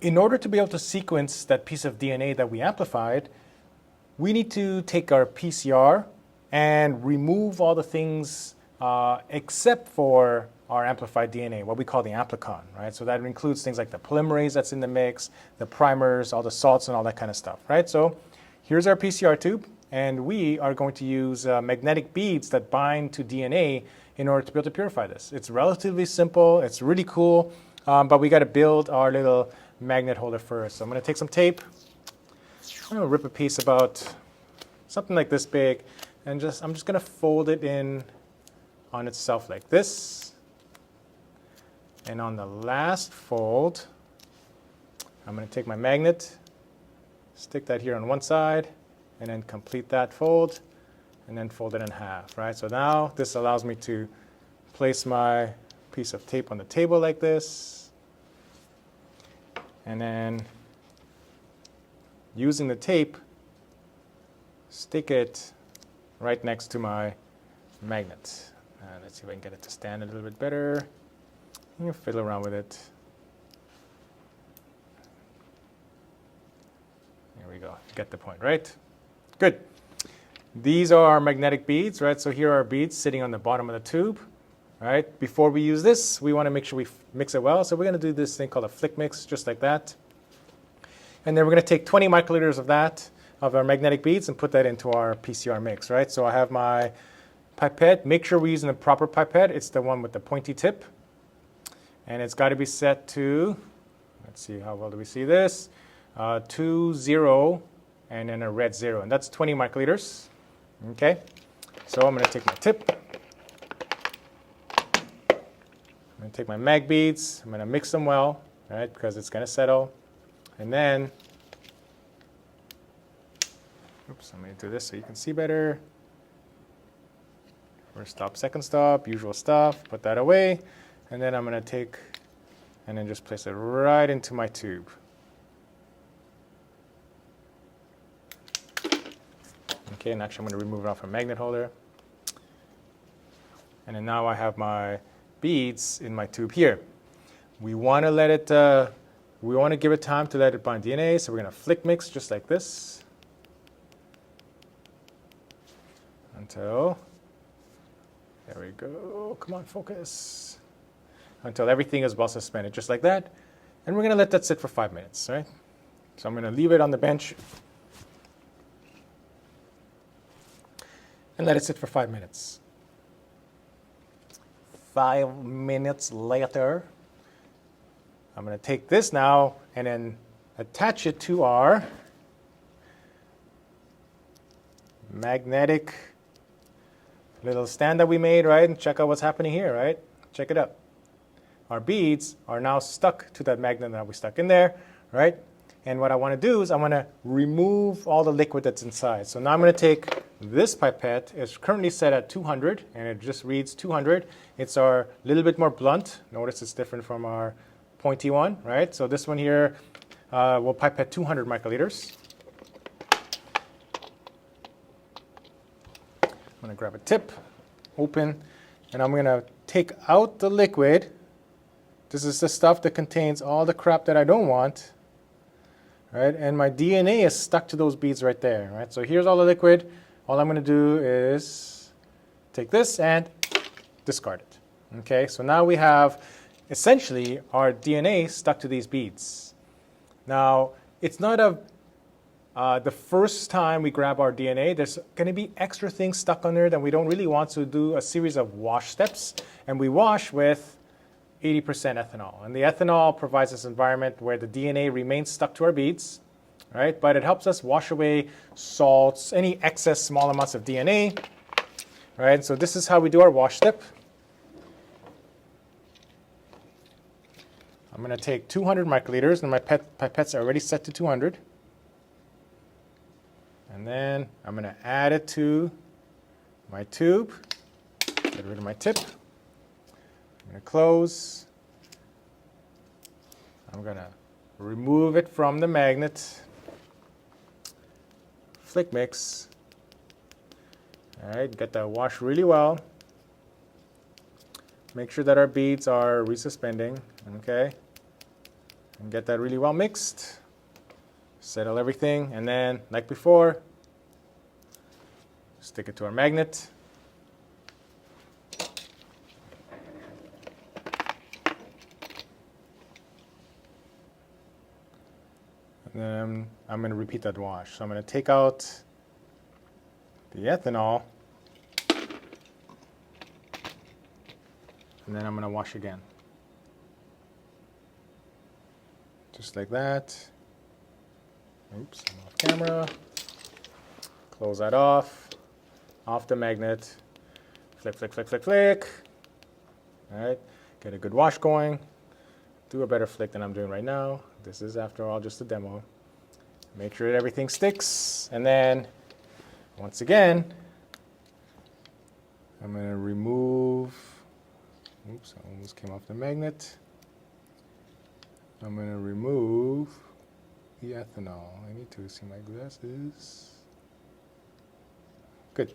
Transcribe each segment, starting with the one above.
in order to be able to sequence that piece of DNA that we amplified, we need to take our PCR and remove all the things except for our amplified DNA, what we call the amplicon, right? So that includes things like the polymerase that's in the mix, the primers, all the salts and all that kind of stuff, right? So here's our PCR tube, and we are going to use magnetic beads that bind to DNA in order to be able to purify this. It's relatively simple, it's really cool, but we gotta build our little magnet holder first. So I'm gonna take some tape, I'm gonna rip a piece about something like this big, and I'm just gonna fold it in on itself like this. And on the last fold, I'm gonna take my magnet, stick that here on one side, and then complete that fold, and then fold it in half, right? So now this allows me to place my piece of tape on the table like this, and then using the tape, stick it right next to my magnet. Let's see if I can get it to stand a little bit better. You fiddle around with it. There we go. You get the point, right? Good. These are our magnetic beads, right? So here are our beads sitting on the bottom of the tube, right? Before we use this, we want to make sure we mix it well. So we're going to do this thing called a flick mix, just like that. And then we're going to take 20 microliters of that, of our magnetic beads, and put that into our PCR mix, right? So I have my pipette. Make sure we're using the proper pipette. It's the one with the pointy tip. And it's got to be set to, let's see, how well do we see this? 2, 0, and then a red 0. And that's 20 microliters. Okay, so I'm going to take my tip. I'm going to take my mag beads. I'm going to mix them well, right, because it's going to settle. And then, oops, I'm going to do this so you can see better. First stop, second stop, usual stuff. Put that away. And then I'm going to take and then just place it right into my tube. Okay, and actually I'm going to remove it off a magnet holder. And then now I have my beads in my tube here. We want to let it, we want to give it time to let it bind DNA, so we're going to flick mix just like this until, there we go, come on, focus. Until everything is well suspended, just like that. And we're going to let that sit for 5 minutes, right? So I'm going to leave it on the bench and let it sit for 5 minutes. 5 minutes later, I'm going to take this now and then attach it to our magnetic little stand that we made, right? And check out what's happening here, right? Check it out. Our beads are now stuck to that magnet that we stuck in there, right? And what I want to do is I want to remove all the liquid that's inside. So now I'm going to take this pipette. It's currently set at 200, and it just reads 200. It's our little bit more blunt. Notice it's different from our pointy one, right? So this one here will pipette 200 microliters. I'm going to grab a tip, open, and I'm going to take out the liquid. This is the stuff that contains all the crap that I don't want, right? And my DNA is stuck to those beads right there, right? So here's all the liquid. All I'm going to do is take this and discard it. Okay, so now we have essentially our DNA stuck to these beads. Now, it's not the first time we grab our DNA. There's going to be extra things stuck on there that we don't really want, to do a series of wash steps. And we wash with 80% ethanol. And the ethanol provides this environment where the DNA remains stuck to our beads, right? But it helps us wash away salts, any excess small amounts of DNA, right? So this is how we do our wash step. I'm going to take 200 microliters, and my pipettes are already set to 200. And then I'm going to add it to my tube. Get rid of my tip. I'm going to close. I'm going to remove it from the magnet. Flick mix. All right, get that washed really well. Make sure that our beads are resuspending, okay? and get that really well mixed. Settle everything, and then, like before, stick it to our magnet. And then I'm going to repeat that wash. So I'm going to take out the ethanol, and then I'm going to wash again. Just like that. Oops, I'm off camera. Close that off the magnet. Flick, flick, flick, flick, flick. All right, get a good wash going. Do a better flick than I'm doing right now. This is, after all, just a demo. Make sure that everything sticks, and then, once again, I'm going to remove, oops, I almost came off the magnet. I'm going to remove the ethanol. I need to see my glasses. Good.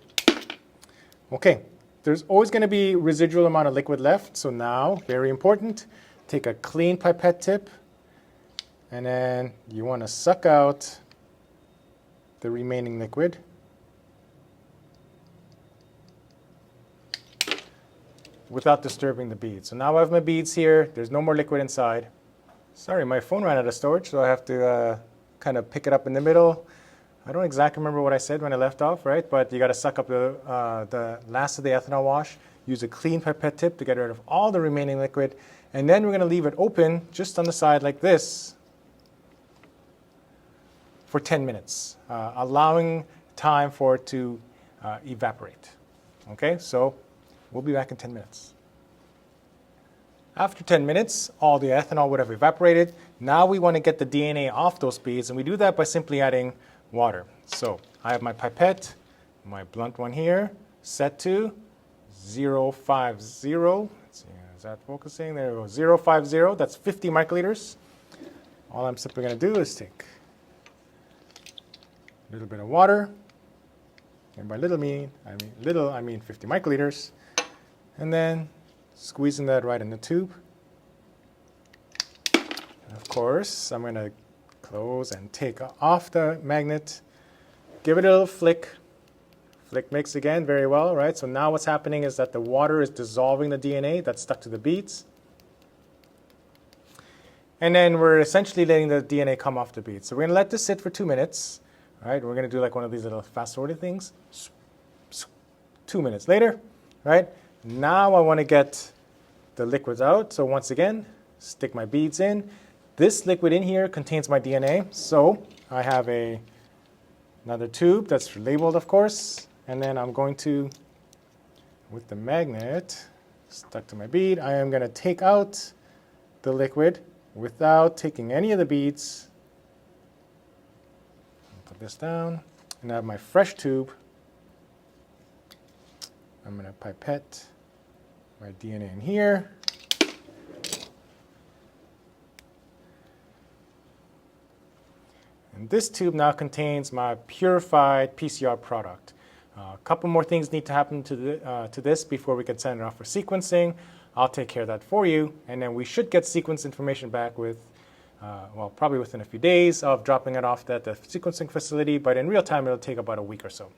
Okay, there's always going to be residual amount of liquid left, so now, very important, take a clean pipette tip, and then you want to suck out the remaining liquid. Without disturbing the beads. So now I have my beads here. There's no more liquid inside. Sorry, my phone ran out of storage, so I have to kind of pick it up in the middle. I don't exactly remember what I said when I left off, right? But you got to suck up the last of the ethanol wash. Use a clean pipette tip to get rid of all the remaining liquid. And then we're going to leave it open just on the side like this for 10 minutes, allowing time for it to evaporate. Okay, so we'll be back in 10 minutes. After 10 minutes, all the ethanol would have evaporated. Now we want to get the DNA off those beads, and we do that by simply adding water. So I have my pipette, my blunt one here, set to 050. Let's see, is that focusing? There we go, 050, that's 50 microliters. All I'm simply going to do is take a little bit of water, and by little I mean 50 microliters, and then squeezing that right in the tube. And of course, I'm going to close and take off the magnet, give it a little flick. Flick mix again, very well, right? So now what's happening is that the water is dissolving the DNA that's stuck to the beads. And then we're essentially letting the DNA come off the beads. So we're going to let this sit for 2 minutes. All right, we're going to do like one of these little fast-forwarded things. 2 minutes later, right? Now I want to get the liquids out. So once again, stick my beads in. This liquid in here contains my DNA. So I have another tube that's labeled, of course. And then I'm going to, with the magnet stuck to my bead, I am going to take out the liquid without taking any of the beads. Put this down, and I have my fresh tube. I'm going to pipette my DNA in here. And this tube now contains my purified PCR product. A couple more things need to happen to this before we can send it off for sequencing. I'll take care of that for you, and then we should get sequence information back with, well, probably within a few days of dropping it off at the sequencing facility, but in real time it'll take about a week or so.